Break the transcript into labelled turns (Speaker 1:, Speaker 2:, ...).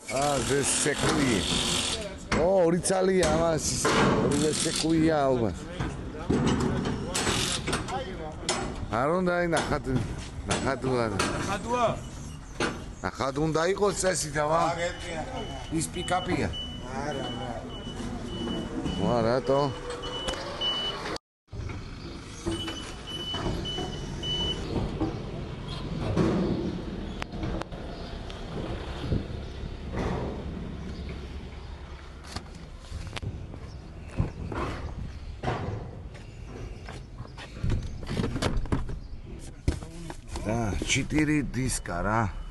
Speaker 1: ეს სეკვი. ორი ცალია მას, ორივე სეკვია ალბათ. არ უნდა ნახატ ნახატუა. ნახატ უნდა იყოს წესი და ვა. ის პიკაპია. არა. რატო? Да, 4 диска, რა.